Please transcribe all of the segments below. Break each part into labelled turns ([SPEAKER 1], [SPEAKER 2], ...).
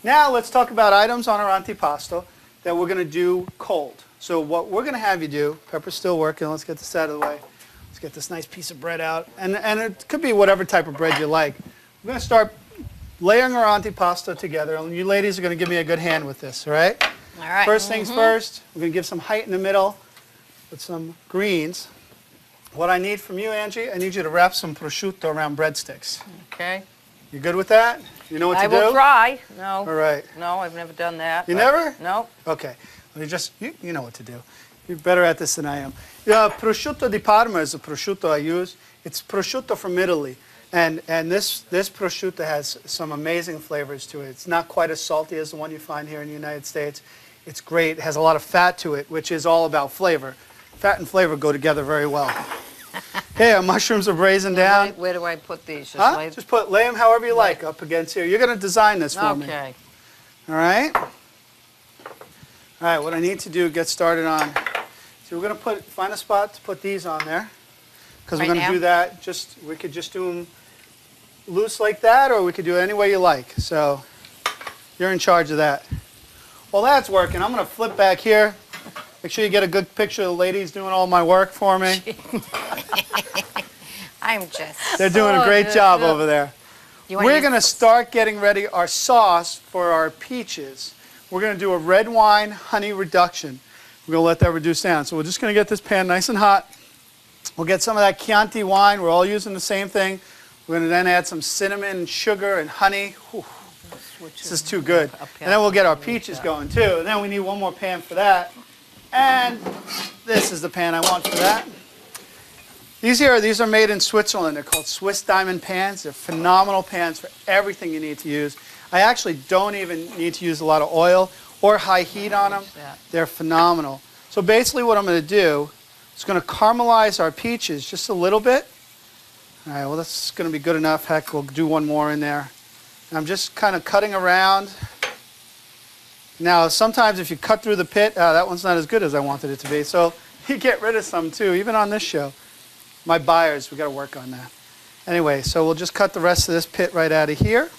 [SPEAKER 1] Now let's talk about items on our antipasto that we're going to do cold. So what we're going to have you do, Pepper's still working, let's get this out of the way. Let's get this nice piece of bread out. And it could be whatever type of bread you like. We're going to start layering our antipasto together, and you ladies are going to give me a good hand with this, all right?
[SPEAKER 2] All right.
[SPEAKER 1] First things first, we're going to give some height in the middle with some greens. What I need from you, Angie, I need you to wrap some prosciutto around breadsticks.
[SPEAKER 2] Okay.
[SPEAKER 1] You good with that? You know what to do?
[SPEAKER 2] I will try. No.
[SPEAKER 1] All right.
[SPEAKER 2] No, I've never done that.
[SPEAKER 1] You never?
[SPEAKER 2] No.
[SPEAKER 1] Okay. Well, you know what to do. You're better at this than I am. Prosciutto di Parma is the prosciutto I use. It's prosciutto from Italy. And this prosciutto has some amazing flavors to it. It's not quite as salty as the one you find here in the United States. It's great. It has a lot of fat to it, which is all about flavor. Fat and flavor go together very well. Okay, our mushrooms are braising down.
[SPEAKER 2] Where do I put these?
[SPEAKER 1] Just lay them however you like up against here. You're going to design this for me.
[SPEAKER 2] Okay.
[SPEAKER 1] All right? All right, what I need to do, get started on, so we're going to find a spot to put these on there. Because we're going to do that, we could just do them loose like that, or we could do it any way you like. So you're in charge of that. Well, that's working. I'm going to flip back here. Make sure you get a good picture of the ladies doing all my work for me. They're doing a great job over there. We're going to start getting ready our sauce for our peaches. We're going to do a red wine honey reduction. We're going to let that reduce down. So we're just going to get this pan nice and hot. We'll get some of that Chianti wine. We're all using the same thing. We're going to then add some cinnamon and sugar and honey. Whew. This is too good. And then we'll get our peaches going too. And then we need one more pan for that. And this is the pan I want for that. These are made in Switzerland. They're called Swiss diamond pans. They're phenomenal pans for everything you need to use. I actually don't even need to use a lot of oil or high heat on them. They're phenomenal. So basically what I'm going to do is going to caramelize our peaches just a little bit. All right, well that's going to be good enough. Heck, we'll do one more in there. And I'm just kind of cutting around. Now, sometimes if you cut through the pit, that one's not as good as I wanted it to be. So you get rid of some too, even on this show. My buyers, we got to work on that. Anyway, so we'll just cut the rest of this pit right out of here.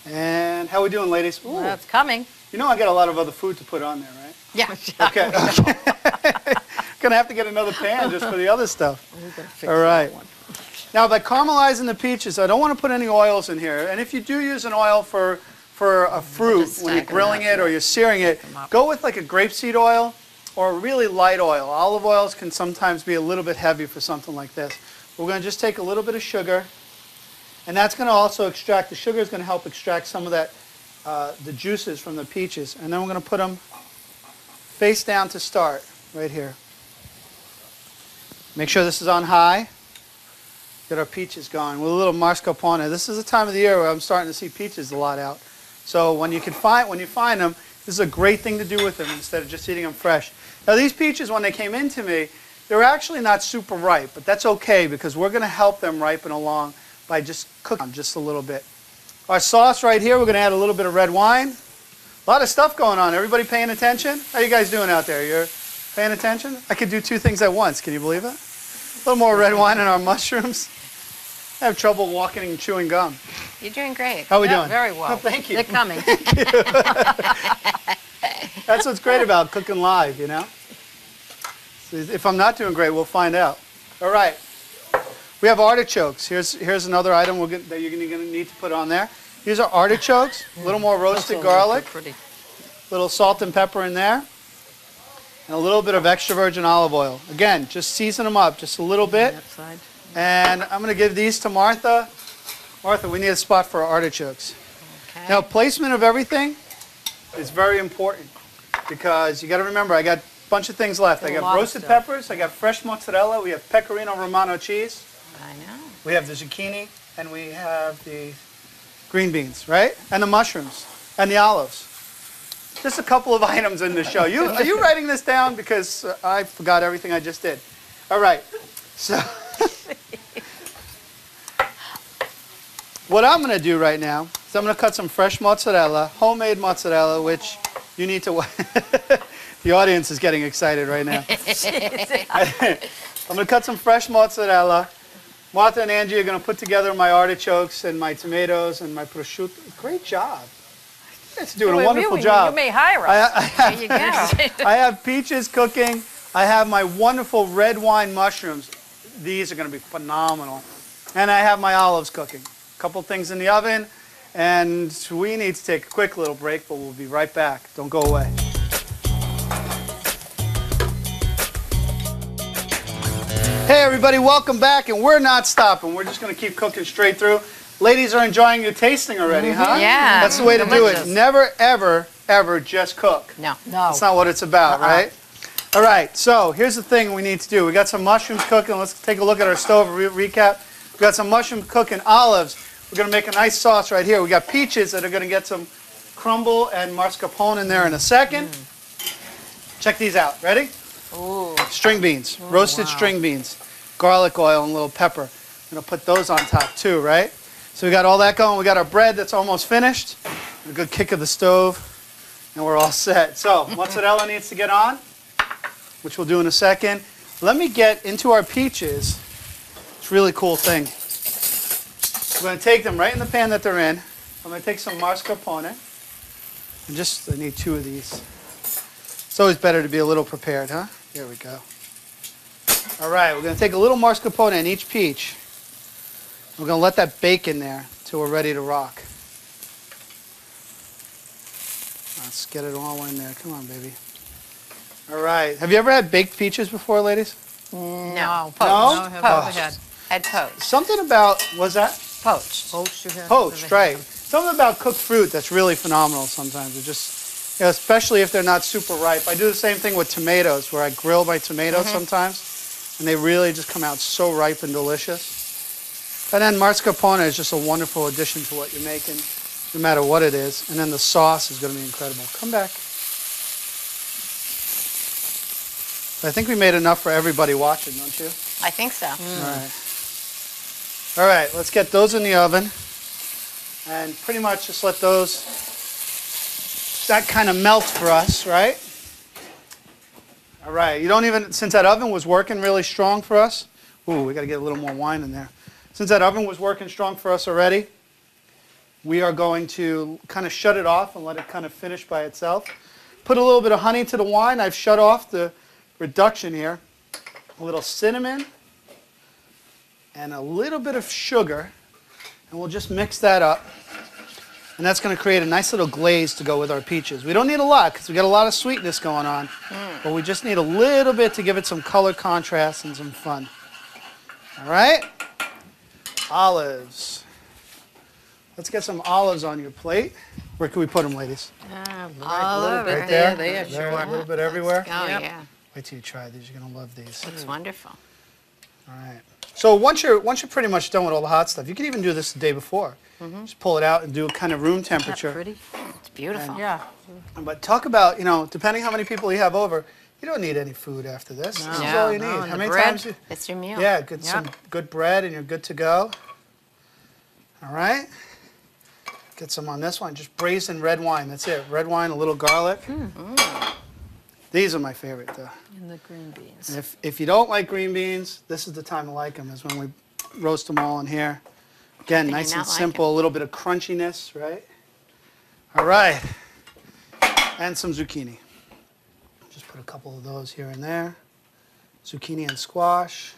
[SPEAKER 1] And how we doing, ladies?
[SPEAKER 2] Ooh. Well, it's coming.
[SPEAKER 1] You know I got a lot of other food to put on there, right?
[SPEAKER 2] Yeah.
[SPEAKER 1] Okay. Gonna have to get another pan just for the other stuff. All right. Now, by caramelizing the peaches, I don't want to put any oils in here. And if you do use an oil for a fruit, when you're grilling it or you're searing it, go with like a grapeseed oil or a really light oil. Olive oils can sometimes be a little bit heavy for something like this. We're going to just take a little bit of sugar, and that's going to also extract, the sugar is going to help extract some of that, the juices from the peaches. And then we're going to put them face down to start, right here. Make sure this is on high. Get our peaches going with a little mascarpone. This is the time of the year where I'm starting to see peaches a lot out. So when you find them, this is a great thing to do with them instead of just eating them fresh. Now these peaches, when they came into me, they're actually not super ripe, but that's okay because we're going to help them ripen along by just cooking them just a little bit. Our sauce right here, we're going to add a little bit of red wine. A lot of stuff going on. Everybody paying attention? How you guys doing out there? You're paying attention? I could do two things at once. Can you believe it? A little more red wine in our mushrooms. I have trouble walking and chewing gum.
[SPEAKER 2] You're doing great.
[SPEAKER 1] How are we doing?
[SPEAKER 2] Very well.
[SPEAKER 1] Oh, thank you.
[SPEAKER 2] They're coming.
[SPEAKER 1] That's what's great about cooking live, you know? So if I'm not doing great, we'll find out. All right. We have artichokes. Here's another item that you're going to need to put on there. These are artichokes, a little more roasted garlic, a little salt and pepper in there, and a little bit of extra virgin olive oil. Again, just season them up just a little bit. And I'm going to give these to Martha. Martha, we need a spot for our artichokes. Okay. Now, placement of everything is very important because you got to remember, I got a bunch of things left. I got roasted peppers, I got fresh mozzarella, we have pecorino romano cheese.
[SPEAKER 2] I know.
[SPEAKER 1] We have the zucchini, and we have the green beans, right? And the mushrooms, and the olives. Just a couple of items in the show. Are you writing this down? Because I forgot everything I just did. All right. So what I'm going to do right now is I'm going to cut some fresh mozzarella, homemade mozzarella, which you need to... The audience is getting excited right now. I'm going to cut some fresh mozzarella. Martha and Angie are going to put together my artichokes and my tomatoes and my prosciutto. Great job. You guys are doing a wonderful job.
[SPEAKER 2] You may hire us. There you go.
[SPEAKER 1] I have peaches cooking. I have my wonderful red wine mushrooms. These are going to be phenomenal. And I have my olives cooking. A couple things in the oven. And we need to take a quick little break, but we'll be right back. Don't go away. Hey everybody, welcome back, and we're not stopping. We're just going to keep cooking straight through. Ladies are enjoying your tasting already, huh?
[SPEAKER 2] Yeah.
[SPEAKER 1] That's the way to do it. Never, ever, ever just cook.
[SPEAKER 2] No.
[SPEAKER 1] That's not what it's about, right? All right, so here's the thing we need to do. We got some mushrooms cooking. Let's take a look at our stove recap. We got some mushrooms cooking, olives. We're going to make a nice sauce right here. We got peaches that are going to get some crumble and mascarpone in there in a second. Check these out. Ready?
[SPEAKER 2] Ooh.
[SPEAKER 1] String beans, roasted string beans, garlic oil, and a little pepper. I'm going to put those on top too, right? So we got all that going. We got our bread that's almost finished. A good kick of the stove, and we're all set. So mozzarella needs to get on, which we'll do in a second. Let me get into our peaches. It's a really cool thing. We're going to take them right in the pan that they're in. I'm going to take some mascarpone. And I need 2 of these. It's always better to be a little prepared, huh? There we go. All right, we're going to take a little mascarpone in each peach. We're going to let that bake in there until we're ready to rock. Let's get it all in there. Come on, baby. All right. Have you ever had baked peaches before, ladies?
[SPEAKER 2] No.
[SPEAKER 1] No?
[SPEAKER 2] Poached. Had poached.
[SPEAKER 1] Something about, what's that?
[SPEAKER 2] Poached.
[SPEAKER 1] Poached, right. Something about cooked fruit that's really phenomenal sometimes. It just, especially if they're not super ripe. I do the same thing with tomatoes, where I grill my tomatoes sometimes, and they really just come out so ripe and delicious. And then mascarpone is just a wonderful addition to what you're making, no matter what it is. And then the sauce is going to be incredible. Come back. I think we made enough for everybody watching, don't you?
[SPEAKER 2] I think so.
[SPEAKER 1] All right, let's get those in the oven. And pretty much just let that kind of melt for us, right? All right, you don't even, since that oven was working really strong for us, ooh, we got to get a little more wine in there. Since that oven was working strong for us already, we are going to kind of shut it off and let it kind of finish by itself. Put a little bit of honey to the wine. I've shut off the reduction here. A little cinnamon and a little bit of sugar. And we'll just mix that up. And that's going to create a nice little glaze to go with our peaches. We don't need a lot because we got a lot of sweetness going on. But we just need a little bit to give it some color contrast and some fun. All right? Olives. Let's get some olives on your plate. Where can we put them, ladies?
[SPEAKER 2] All over.
[SPEAKER 1] Right there?
[SPEAKER 2] There,
[SPEAKER 1] There, a little bit everywhere?
[SPEAKER 2] Oh, yeah.
[SPEAKER 1] Wait till you try these. You're going to love these.
[SPEAKER 2] Looks wonderful.
[SPEAKER 1] All right. So once you're pretty much done with all the hot stuff, you can even do this the day before. Just pull it out and do a kind of room temperature.
[SPEAKER 3] Pretty?
[SPEAKER 2] It's beautiful.
[SPEAKER 3] Yeah.
[SPEAKER 1] But talk about, depending how many people you have over, you don't need any food after this. This is all you need. How many times?
[SPEAKER 2] It's your meal.
[SPEAKER 1] Yeah, some good bread and you're good to go. All right. Get some on this one. Just braised red wine. That's it. Red wine, a little garlic. These are my favorite, though.
[SPEAKER 3] And the green beans.
[SPEAKER 1] And if you don't like green beans, this is the time to like them, is when we roast them all in here. Again, nice and simple, a little bit of crunchiness, right? All right. And some zucchini. Just put a couple of those here and there. Zucchini and squash.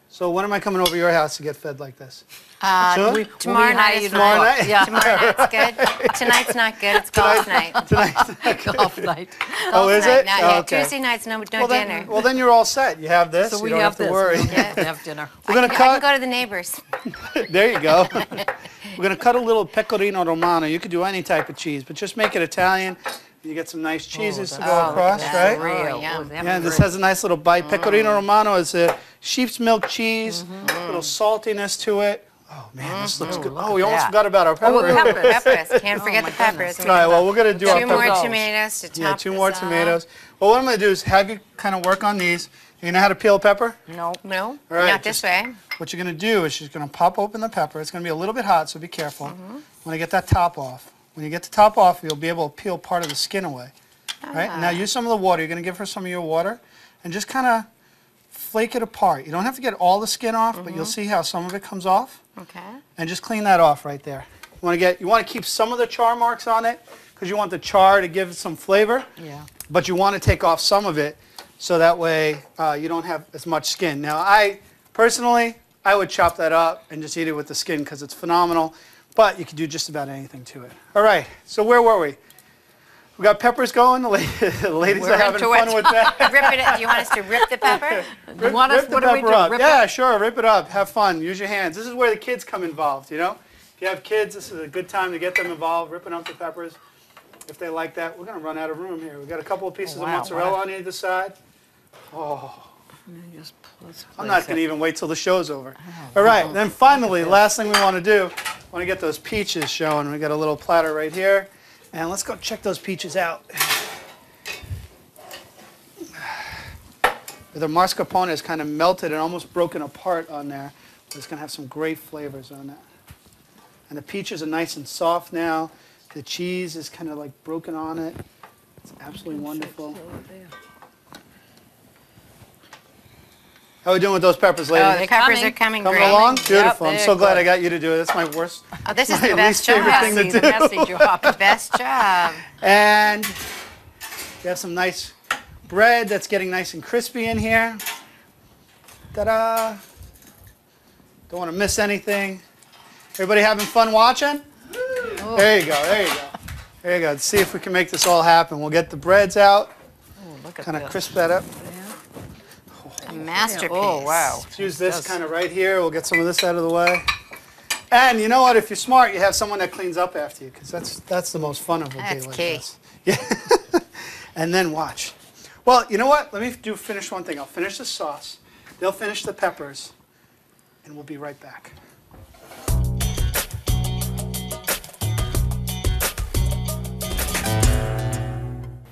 [SPEAKER 1] So when am I coming over to your house to get fed like this? Soon?
[SPEAKER 2] Tomorrow night is
[SPEAKER 1] Tomorrow night?
[SPEAKER 3] Yeah.
[SPEAKER 2] Tomorrow night's good. Tonight's not good. It's golf night.
[SPEAKER 1] Tonight's
[SPEAKER 3] Golf night.
[SPEAKER 1] Oh, is it?
[SPEAKER 2] Not yet.
[SPEAKER 1] Okay.
[SPEAKER 2] Tuesday night's no
[SPEAKER 1] Well
[SPEAKER 2] dinner.
[SPEAKER 1] then you're all set. You have this.
[SPEAKER 3] So
[SPEAKER 1] you
[SPEAKER 3] we
[SPEAKER 1] don't have to worry.
[SPEAKER 3] We have dinner.
[SPEAKER 1] We're going to
[SPEAKER 2] I can
[SPEAKER 1] cut.
[SPEAKER 2] go to the neighbors.
[SPEAKER 1] There you go. We're going to cut a little pecorino romano. You could do any type of cheese, but just make it Italian. You get some nice cheeses to go across, right?
[SPEAKER 2] Real. Yeah.
[SPEAKER 1] Yeah, this has a nice little bite. Pecorino romano is a sheep's milk cheese, a little saltiness to it. Oh, man, this looks good. Oh, we almost forgot about our pepper.
[SPEAKER 2] Peppers. Can't forget the peppers.
[SPEAKER 1] All right, well, we're going to do our
[SPEAKER 2] Two more
[SPEAKER 1] peppers.
[SPEAKER 2] tomatoes to top
[SPEAKER 1] Yeah, 2
[SPEAKER 2] this
[SPEAKER 1] more
[SPEAKER 2] off.
[SPEAKER 1] tomatoes. Well, what I'm going to do is have you kind of work on these. You know how to peel a pepper?
[SPEAKER 2] No,
[SPEAKER 1] All right,
[SPEAKER 2] not this way.
[SPEAKER 1] What you're going to do is you're going to pop open the pepper. It's going to be a little bit hot, so be careful. When I get that top off. When you get the top off, you'll be able to peel part of the skin away. Right? Now use some of the water. You're going to give her some of your water. And just kind of flake it apart. You don't have to get all the skin off, but you'll see how some of it comes off.
[SPEAKER 2] Okay.
[SPEAKER 1] And just clean that off right there. You want to keep some of the char marks on it because you want the char to give it some flavor.
[SPEAKER 3] Yeah.
[SPEAKER 1] But you want to take off some of it so that way you don't have as much skin. Now, personally, I would chop that up and just eat it with the skin because it's phenomenal. But you can do just about anything to it. All right, so where were we? We got peppers going. The ladies
[SPEAKER 3] We're
[SPEAKER 1] are having
[SPEAKER 3] into
[SPEAKER 1] fun
[SPEAKER 3] it.
[SPEAKER 1] with that.
[SPEAKER 2] Rip it. Do you want us to rip the pepper?
[SPEAKER 3] You want us,
[SPEAKER 1] Rip the
[SPEAKER 3] what do we
[SPEAKER 1] pepper
[SPEAKER 3] do?
[SPEAKER 1] up.
[SPEAKER 3] Rip
[SPEAKER 1] Yeah,
[SPEAKER 3] it?
[SPEAKER 1] sure, rip it up. Have fun. Use your hands. This is where the kids come involved, you know? If you have kids, this is a good time to get them involved, ripping up the peppers. If they like that, we're going to run out of room here. We've got a couple of pieces of mozzarella on either side. Oh. I'm not going to even wait till the show's over. All right, then finally, last thing we want to do, I want to get those peaches showing. We got a little platter right here. And let's go check those peaches out. The mascarpone is kind of melted and almost broken apart on there. It's going to have some great flavors on that. And the peaches are nice and soft now. The cheese is kind of like broken on it. It's absolutely wonderful. How are we doing with those peppers, ladies?
[SPEAKER 2] Oh, the peppers are coming
[SPEAKER 1] Coming
[SPEAKER 2] great.
[SPEAKER 1] along? Beautiful. I'm
[SPEAKER 3] they're
[SPEAKER 1] so glad
[SPEAKER 3] good.
[SPEAKER 1] I got you to do it. That's my worst.
[SPEAKER 2] Oh, this is
[SPEAKER 1] my
[SPEAKER 2] the
[SPEAKER 1] least
[SPEAKER 2] best job.
[SPEAKER 1] favorite thing to
[SPEAKER 3] The
[SPEAKER 1] do.
[SPEAKER 3] messy job.
[SPEAKER 2] Best job.
[SPEAKER 1] And we have some nice bread that's getting nice and crispy in here. Ta-da! Don't want to miss anything. Everybody having fun watching?
[SPEAKER 3] Oh.
[SPEAKER 1] There you go, there you go. There you go. Let's see if we can make this all happen. We'll get the breads out,
[SPEAKER 3] Oh, look at
[SPEAKER 1] kind of
[SPEAKER 3] this.
[SPEAKER 1] crisp that up.
[SPEAKER 2] A masterpiece.
[SPEAKER 3] Oh, wow.
[SPEAKER 1] Let's use this kind of right here. We'll get some of this out of the way. And you know what? If you're smart, you have someone that cleans up after you, because that's the most fun of a day
[SPEAKER 2] That's
[SPEAKER 1] like
[SPEAKER 2] key.
[SPEAKER 1] this. Yeah. And then watch. Well, you know what? Let me finish one thing. I'll finish the sauce. They'll finish the peppers, and we'll be right back.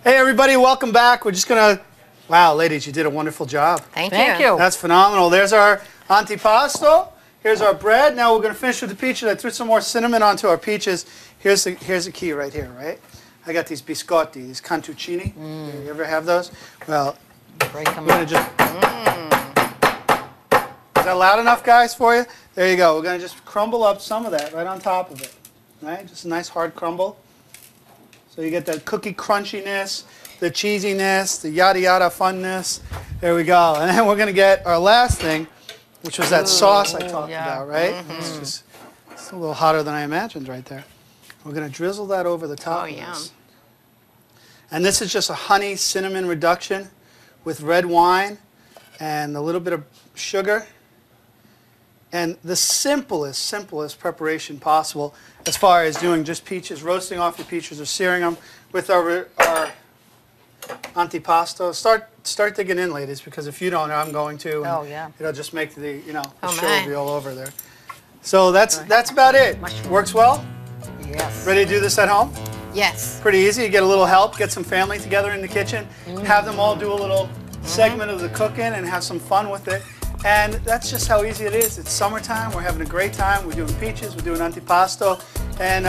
[SPEAKER 1] Hey, everybody, welcome back. We're just going to, wow, ladies, you did a wonderful job.
[SPEAKER 2] Thank
[SPEAKER 3] Thank
[SPEAKER 2] you.
[SPEAKER 3] you.
[SPEAKER 1] That's phenomenal. There's our antipasto. Here's our bread. Now we're going to finish with the peaches. I threw some more cinnamon onto our peaches. Here's the key right here, right? I got these biscotti, these cantuccini. You ever have those? Well,
[SPEAKER 3] Break them
[SPEAKER 1] we're going to just... Is that loud enough, guys, for you? There you go. We're going to just crumble up some of that right on top of it. Right? Just a nice hard crumble. So you get the cookie crunchiness, the cheesiness, the yada yada funness. There we go. And then we're going to get our last thing, which was that sauce I talked about, right? It's a little hotter than I imagined right there. We're going to drizzle that over the top of
[SPEAKER 2] yum.
[SPEAKER 1] this. And this is just a honey cinnamon reduction with red wine and a little bit of sugar. And the simplest preparation possible as far as doing just peaches, roasting off your peaches or searing them with our antipasto. Start digging in, ladies, because if you don't, I'm going to. And
[SPEAKER 3] Oh, yeah.
[SPEAKER 1] It'll just make the the
[SPEAKER 2] Oh,
[SPEAKER 1] show
[SPEAKER 2] my.
[SPEAKER 1] be all over there. So that's about it. Works well.
[SPEAKER 3] Yes.
[SPEAKER 1] Ready to do this at home?
[SPEAKER 2] Yes.
[SPEAKER 1] Pretty easy. You get a little help, get some family together in the kitchen, have them all do a little segment of the cooking and have some fun with it. And that's just how easy it is. It's summertime. We're having a great time. We're doing peaches. We're doing antipasto. And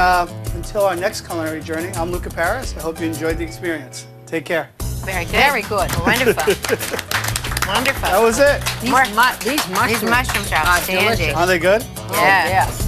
[SPEAKER 1] until our next culinary journey, I'm Luca Paris. I hope you enjoyed the experience. Take care.
[SPEAKER 2] Very good.
[SPEAKER 3] Very good.
[SPEAKER 2] Wonderful. Wonderful.
[SPEAKER 1] That was it.
[SPEAKER 3] These mushrooms
[SPEAKER 2] These mushrooms are outstanding.
[SPEAKER 3] delicious.
[SPEAKER 1] Are they good?
[SPEAKER 2] Yeah.
[SPEAKER 3] Yes.